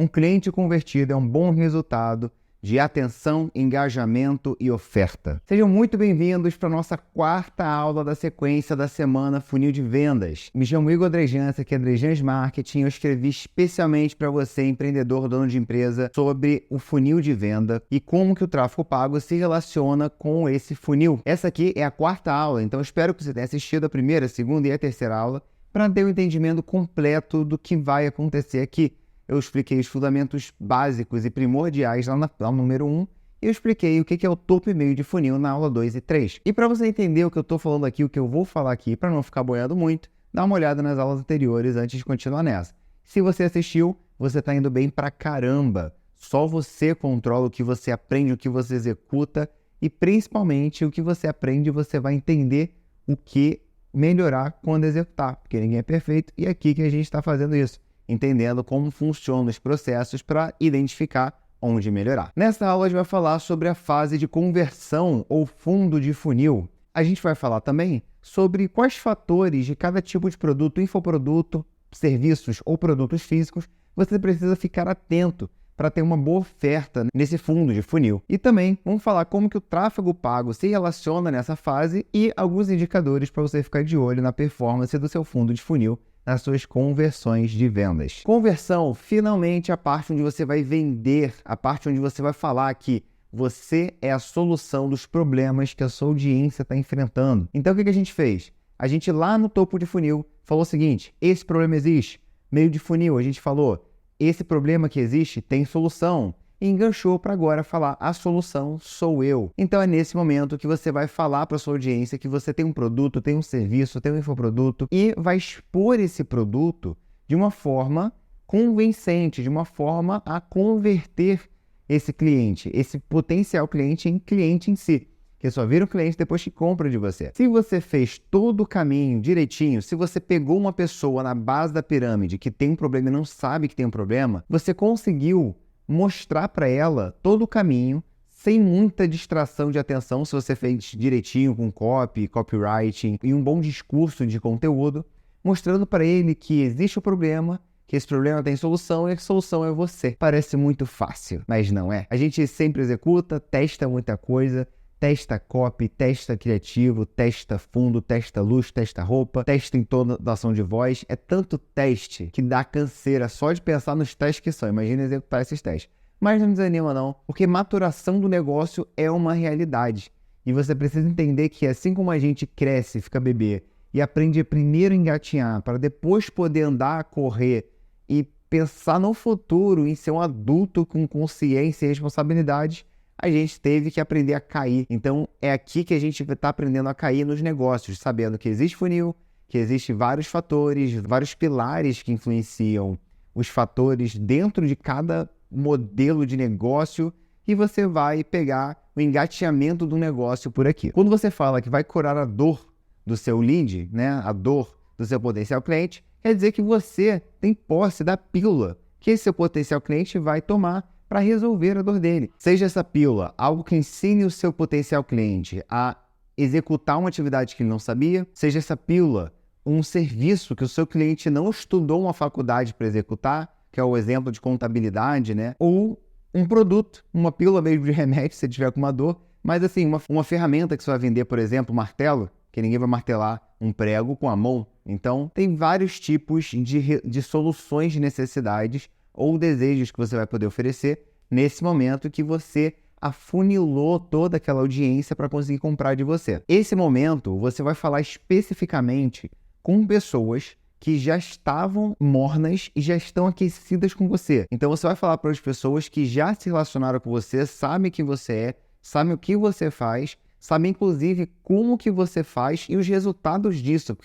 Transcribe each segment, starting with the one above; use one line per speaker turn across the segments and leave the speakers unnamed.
Um cliente convertido é um bom resultado de atenção, engajamento e oferta. Sejam muito bem-vindos para a nossa quarta aula da sequência da semana Funil de Vendas. Me chamo Igor Drejans, aqui é Drejans Marketing. Eu escrevi especialmente para você, empreendedor, dono de empresa, sobre o funil de venda e como que o tráfego pago se relaciona com esse funil. Essa aqui é a quarta aula, então eu espero que você tenha assistido a primeira, a segunda e a terceira aula para ter um entendimento completo do que vai acontecer aqui. Eu expliquei os fundamentos básicos e primordiais lá na aula número 1 e eu expliquei o que é o topo e meio de funil na aula 2 e 3. E para você entender o que eu estou falando aqui, o que eu vou falar aqui, para não ficar boiando muito, dá uma olhada nas aulas anteriores antes de continuar nessa. Se você assistiu, você está indo bem pra caramba. Só você controla o que você aprende, o que você executa e principalmente o que você aprende, você vai entender o que melhorar quando executar, porque ninguém é perfeito e é aqui que a gente está fazendo isso, entendendo como funcionam os processos para identificar onde melhorar. Nessa aula a gente vai falar sobre a fase de conversão ou fundo de funil. A gente vai falar também sobre quais fatores de cada tipo de produto, infoproduto, serviços ou produtos físicos você precisa ficar atento para ter uma boa oferta nesse fundo de funil. E também vamos falar como que o tráfego pago se relaciona nessa fase e alguns indicadores para você ficar de olho na performance do seu fundo de funil nas suas conversões de vendas. Conversão, finalmente, a parte onde você vai vender, a parte onde você vai falar que você é a solução dos problemas que a sua audiência está enfrentando. Então, o que a gente fez? A gente lá no topo de funil falou o seguinte: esse problema existe. Meio de funil, a gente falou, esse problema que existe tem solução. E enganchou para agora falar, a solução sou eu. Então é nesse momento que você vai falar para sua audiência que você tem um produto, tem um serviço, tem um infoproduto e vai expor esse produto de uma forma convincente, de uma forma a converter esse cliente, esse potencial cliente em cliente em si, que só vira um cliente depois que compra de você. Se você fez todo o caminho direitinho, se você pegou uma pessoa na base da pirâmide que tem um problema e não sabe que tem um problema, você conseguiu mostrar para ela todo o caminho, sem muita distração de atenção, se você fez direitinho com copy, copywriting e um bom discurso de conteúdo, mostrando para ele que existe o problema, que esse problema tem solução e a solução é você. Parece muito fácil, mas não é. A gente sempre executa, testa muita coisa, testa copy, testa criativo, testa fundo, testa luz, testa roupa, testa entonação de voz. É tanto teste que dá canseira só de pensar nos testes que são. Imagina executar esses testes. Mas não desanima não, porque maturação do negócio é uma realidade. E você precisa entender que assim como a gente cresce, fica bebê e aprende primeiro a engatinhar para depois poder andar, correr e pensar no futuro, em ser um adulto com consciência e responsabilidade, a gente teve que aprender a cair. Então, é aqui que a gente está aprendendo a cair nos negócios, sabendo que existe funil, que existem vários fatores, vários pilares que influenciam os fatores dentro de cada modelo de negócio e você vai pegar o engateamento do negócio por aqui. Quando você fala que vai curar a dor do seu lead, né, a dor do seu potencial cliente, quer dizer que você tem posse da pílula que esse seu potencial cliente vai tomar para resolver a dor dele. Seja essa pílula algo que ensine o seu potencial cliente a executar uma atividade que ele não sabia, seja essa pílula um serviço que o seu cliente não estudou uma faculdade para executar, que é o exemplo de contabilidade, né? Ou um produto, uma pílula mesmo de remédio, se tiver com uma dor, mas assim, uma ferramenta que você vai vender, por exemplo, martelo, que ninguém vai martelar um prego com a mão. Então, tem vários tipos de soluções de necessidades ou desejos que você vai poder oferecer nesse momento que você afunilou toda aquela audiência para conseguir comprar de você. Esse momento, você vai falar especificamente com pessoas que já estavam mornas e já estão aquecidas com você. Então, você vai falar para as pessoas que já se relacionaram com você, sabem quem você é, sabem o que você faz, sabem inclusive como que você faz e os resultados disso,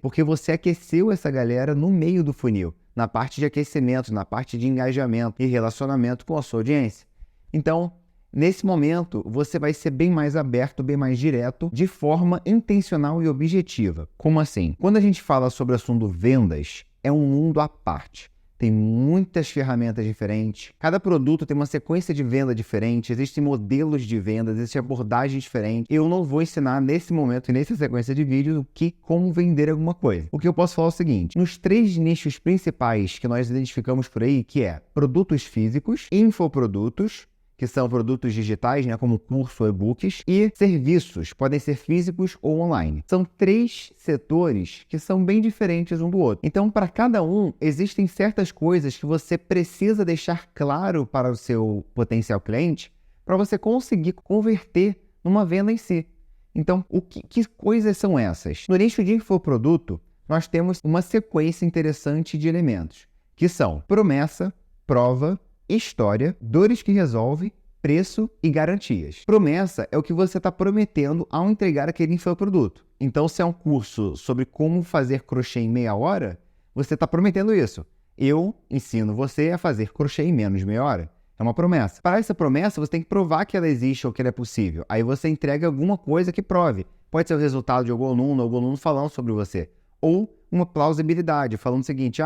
porque você aqueceu essa galera no meio do funil, na parte de aquecimento, na parte de engajamento e relacionamento com a sua audiência. Então, nesse momento, você vai ser bem mais aberto, bem mais direto, de forma intencional e objetiva. Como assim? Quando a gente fala sobre o assunto vendas, é um mundo à parte. tem muitas ferramentas diferentes, cada produto tem uma sequência de venda diferente, existem modelos de vendas, existem abordagens diferentes. Eu não vou ensinar nesse momento e nessa sequência de vídeos como vender alguma coisa. O que eu posso falar é o seguinte: nos 3 nichos principais que nós identificamos por aí, que é produtos físicos, infoprodutos, que são produtos digitais, né, como curso ou e-books, e serviços, podem ser físicos ou online. São 3 setores que são bem diferentes um do outro. Então, para cada um, existem certas coisas que você precisa deixar claro para o seu potencial cliente para você conseguir converter numa venda em si. Então, que coisas são essas? No nicho de infoproduto, nós temos uma sequência interessante de elementos, que são promessa, prova, história, dores que resolve, preço e garantias. Promessa é o que você está prometendo ao entregar aquele infoproduto. Então, se é um curso sobre como fazer crochê em meia hora, você está prometendo isso. Eu ensino você a fazer crochê em menos de meia hora. É uma promessa. Para essa promessa, você tem que provar que ela existe ou que ela é possível. Aí você entrega alguma coisa que prove. Pode ser o resultado de algum aluno falando sobre você. Ou uma plausibilidade, falando o seguinte: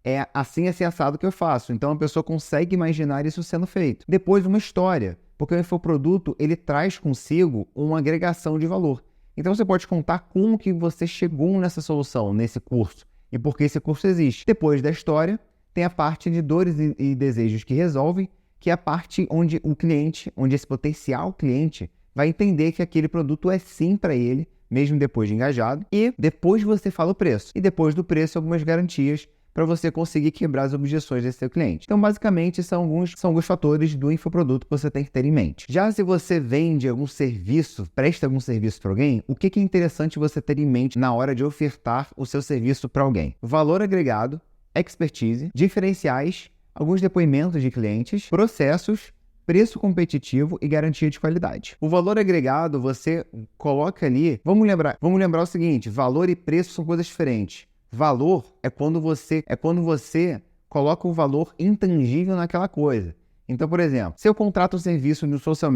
é assim assado que eu faço. Então a pessoa consegue imaginar isso sendo feito. Depois, uma história, porque o infoproduto ele traz consigo uma agregação de valor. Então você pode contar como que você chegou nessa solução, nesse curso, e por que esse curso existe. Depois da história, tem a parte de dores e desejos que resolvem, que é a parte onde o cliente, onde esse potencial cliente vai entender que aquele produto é sim para ele, mesmo depois de engajado. E depois você fala o preço. E depois do preço, algumas garantias para você conseguir quebrar as objeções desse seu cliente. Então, basicamente, são alguns fatores do infoproduto que você tem que ter em mente. Já se você vende algum serviço, presta algum serviço para alguém, o que é interessante você ter em mente na hora de ofertar o seu serviço para alguém? Valor agregado, expertise, diferenciais, alguns depoimentos de clientes, processos, preço competitivo e garantia de qualidade. O valor agregado, você coloca ali... Vamos lembrar o seguinte: valor e preço são coisas diferentes. Valor é quando você coloca um valor intangível naquela coisa. Então, por exemplo, se eu contrato um serviço de um social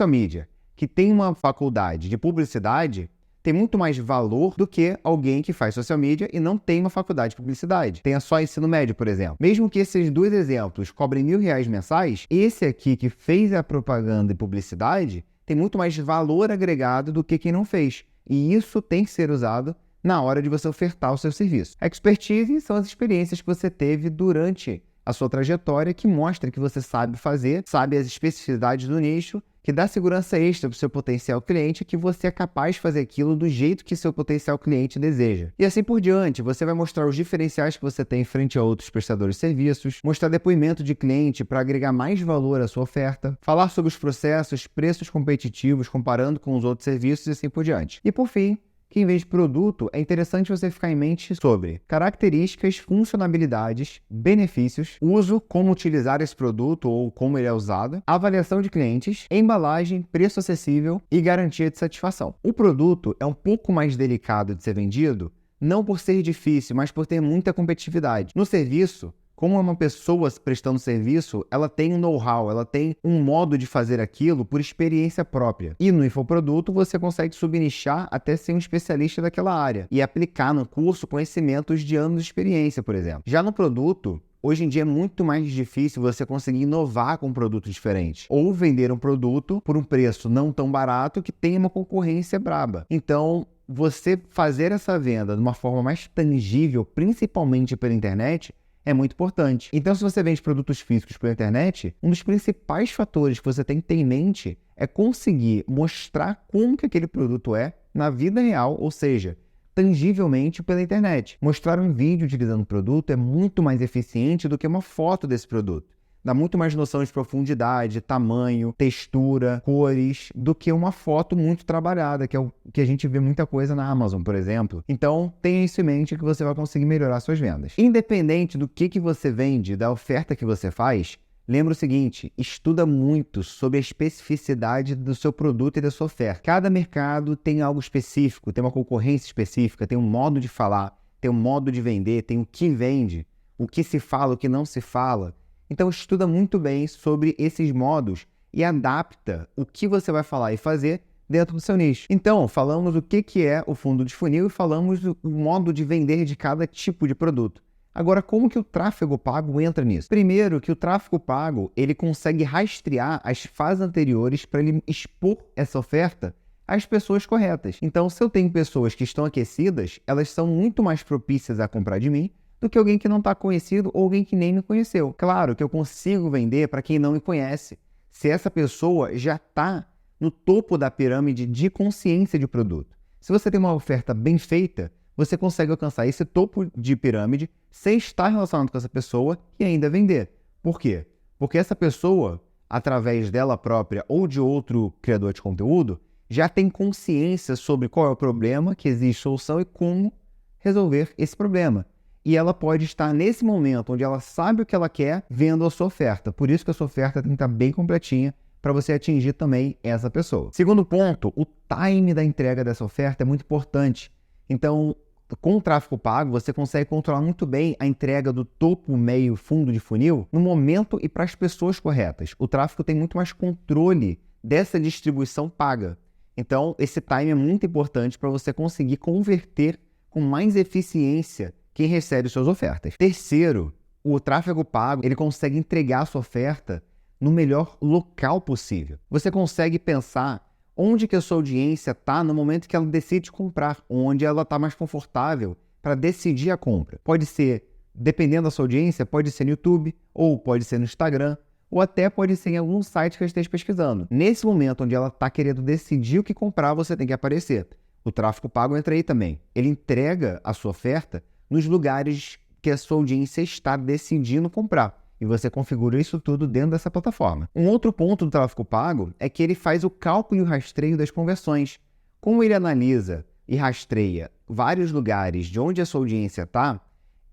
media que tem uma faculdade de publicidade, tem muito mais valor do que alguém que faz social media e não tem uma faculdade de publicidade. Tenha só ensino médio, por exemplo. Mesmo que esses 2 exemplos cobrem R$1.000 mensais, esse aqui que fez a propaganda e publicidade tem muito mais valor agregado do que quem não fez. E isso tem que ser usado na hora de você ofertar o seu serviço. Expertise são as experiências que você teve durante a sua trajetória, que mostra que você sabe fazer, sabe as especificidades do nicho, que dá segurança extra para o seu potencial cliente, que você é capaz de fazer aquilo do jeito que seu potencial cliente deseja. E assim por diante, você vai mostrar os diferenciais que você tem frente a outros prestadores de serviços, mostrar depoimento de cliente para agregar mais valor à sua oferta, falar sobre os processos, preços competitivos, comparando com os outros serviços e assim por diante. E por fim, que em vez de produto, é interessante você ficar em mente sobre características, funcionalidades, benefícios, uso, como utilizar esse produto ou como ele é usado, avaliação de clientes, embalagem, preço acessível e garantia de satisfação. O produto é um pouco mais delicado de ser vendido, não por ser difícil, mas por ter muita competitividade. No serviço, como uma pessoa prestando serviço, ela tem um know-how, ela tem um modo de fazer aquilo por experiência própria. E no infoproduto, você consegue subnichar até ser um especialista daquela área e aplicar no curso conhecimentos de anos de experiência, por exemplo. Já no produto, hoje em dia é muito mais difícil você conseguir inovar com um produto diferente ou vender um produto por um preço não tão barato que tenha uma concorrência braba. Então, você fazer essa venda de uma forma mais tangível, principalmente pela internet, é muito importante. Então, se você vende produtos físicos pela internet, um dos principais fatores que você tem que ter em mente é conseguir mostrar como que aquele produto é na vida real, ou seja, tangivelmente pela internet. Mostrar um vídeo utilizando o produto é muito mais eficiente do que uma foto desse produto. Dá muito mais noção de profundidade, tamanho, textura, cores, do que uma foto muito trabalhada, que é o que a gente vê muita coisa na Amazon, por exemplo. Então, tenha isso em mente que você vai conseguir melhorar suas vendas. Independente do que você vende, da oferta que você faz, lembra o seguinte: estuda muito sobre a especificidade do seu produto e da sua oferta. Cada mercado tem algo específico, tem uma concorrência específica, tem um modo de falar, tem um modo de vender, tem o que vende, o que se fala, o que não se fala. Então, estuda muito bem sobre esses modos e adapta o que você vai falar e fazer dentro do seu nicho. Então, falamos o que é o fundo de funil e falamos o modo de vender de cada tipo de produto. Agora, como que o tráfego pago entra nisso? Primeiro, que o tráfego pago, ele consegue rastrear as fases anteriores para ele expor essa oferta às pessoas corretas. Então, se eu tenho pessoas que estão aquecidas, elas são muito mais propícias a comprar de mim do que alguém que não está conhecido ou alguém que nem me conheceu. Claro que eu consigo vender para quem não me conhece, se essa pessoa já está no topo da pirâmide de consciência de produto. Se você tem uma oferta bem feita, você consegue alcançar esse topo de pirâmide sem estar relacionado com essa pessoa e ainda vender. Por quê? Porque essa pessoa, através dela própria ou de outro criador de conteúdo, já tem consciência sobre qual é o problema, que existe solução e como resolver esse problema. E ela pode estar nesse momento onde ela sabe o que ela quer, vendo a sua oferta. Por isso que a sua oferta tem que estar bem completinha para você atingir também essa pessoa. Segundo ponto, o time da entrega dessa oferta é muito importante. Então, com o tráfego pago, você consegue controlar muito bem a entrega do topo, meio, fundo de funil no momento e para as pessoas corretas. O tráfego tem muito mais controle dessa distribuição paga. Então, esse time é muito importante para você conseguir converter com mais eficiência quem recebe suas ofertas. Terceiro, o tráfego pago, ele consegue entregar a sua oferta no melhor local possível. Você consegue pensar onde que a sua audiência está no momento que ela decide comprar, onde ela está mais confortável para decidir a compra. Pode ser, dependendo da sua audiência, pode ser no YouTube, ou pode ser no Instagram, ou até pode ser em algum site que eu esteja pesquisando. Nesse momento onde ela está querendo decidir o que comprar, você tem que aparecer. O tráfego pago entra aí também. Ele entrega a sua oferta nos lugares que a sua audiência está decidindo comprar. E você configura isso tudo dentro dessa plataforma. Um outro ponto do tráfego pago é que ele faz o cálculo e o rastreio das conversões. Como ele analisa e rastreia vários lugares de onde a sua audiência está,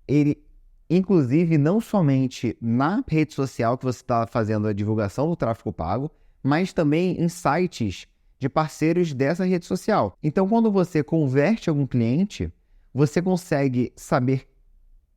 ele, inclusive, não somente na rede social que você está fazendo a divulgação do tráfego pago, mas também em sites de parceiros dessa rede social. Então, quando você converte algum cliente, você consegue saber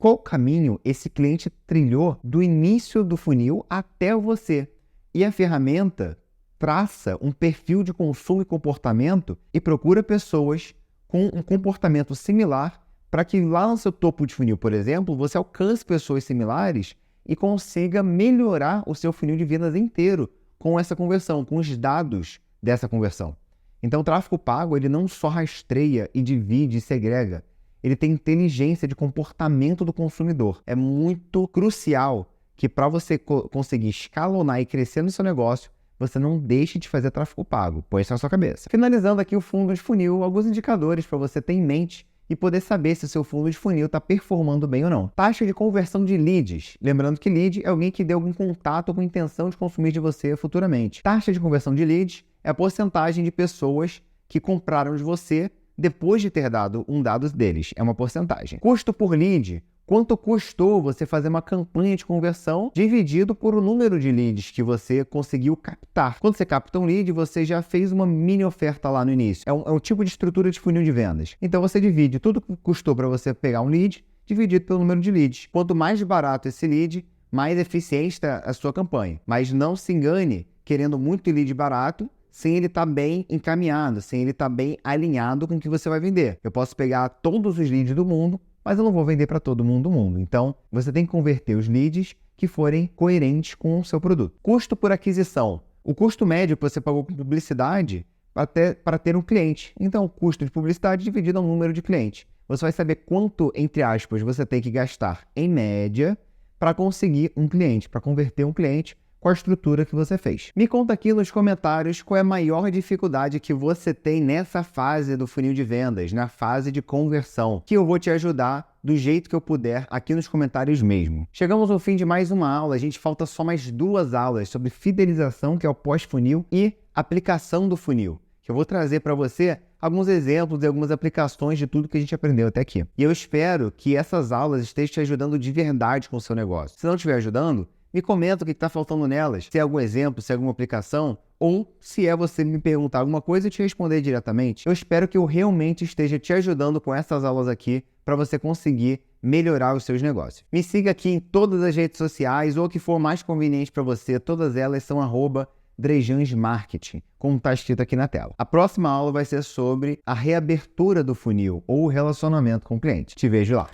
qual caminho esse cliente trilhou do início do funil até você. E a ferramenta traça um perfil de consumo e comportamento e procura pessoas com um comportamento similar para que lá no seu topo de funil, por exemplo, você alcance pessoas similares e consiga melhorar o seu funil de vendas inteiro com essa conversão, com os dados dessa conversão. Então, o tráfego pago, ele não só rastreia e divide e segrega, ele tem inteligência de comportamento do consumidor. É muito crucial que para você conseguir escalonar e crescer no seu negócio, você não deixe de fazer tráfego pago. Põe isso na sua cabeça. Finalizando aqui o fundo de funil, alguns indicadores para você ter em mente e poder saber se o seu fundo de funil está performando bem ou não. Taxa de conversão de leads. Lembrando que lead é alguém que deu algum contato com intenção de consumir de você futuramente. Taxa de conversão de leads é a porcentagem de pessoas que compraram de você depois de ter dado um dado deles. É uma porcentagem. Custo por lead. Quanto custou você fazer uma campanha de conversão dividido por o número de leads que você conseguiu captar. Quando você capta um lead, você já fez uma mini oferta lá no início. É um tipo de estrutura de funil de vendas. Então você divide tudo que custou para você pegar um lead, dividido pelo número de leads. Quanto mais barato esse lead, mais eficiente está a sua campanha. Mas não se engane querendo muito lead barato, sem ele estar bem encaminhado, sem ele estar bem alinhado com o que você vai vender. Eu posso pegar todos os leads do mundo, mas eu não vou vender para todo mundo do mundo. Então, você tem que converter os leads que forem coerentes com o seu produto. Custo por aquisição. O custo médio que você pagou com publicidade para ter um cliente. Então, o custo de publicidade dividido ao número de clientes. Você vai saber quanto, entre aspas, você tem que gastar em média para conseguir um cliente, para converter um cliente com a estrutura que você fez. Me conta aqui nos comentários qual é a maior dificuldade que você tem nessa fase do funil de vendas, na fase de conversão, que eu vou te ajudar do jeito que eu puder aqui nos comentários mesmo. Chegamos ao fim de mais uma aula, a gente falta só mais 2 aulas sobre fidelização, que é o pós-funil, e aplicação do funil, que eu vou trazer para você alguns exemplos e algumas aplicações de tudo que a gente aprendeu até aqui. E eu espero que essas aulas estejam te ajudando de verdade com o seu negócio. Se não estiver ajudando, me comenta o que está faltando nelas, se é algum exemplo, se é alguma aplicação, ou se é você me perguntar alguma coisa e te responder diretamente. Eu espero que eu realmente esteja te ajudando com essas aulas aqui para você conseguir melhorar os seus negócios. Me siga aqui em todas as redes sociais ou o que for mais conveniente para você, todas elas são @drejansmarketing, como está escrito aqui na tela. A próxima aula vai ser sobre a reabertura do funil ou o relacionamento com o cliente. Te vejo lá.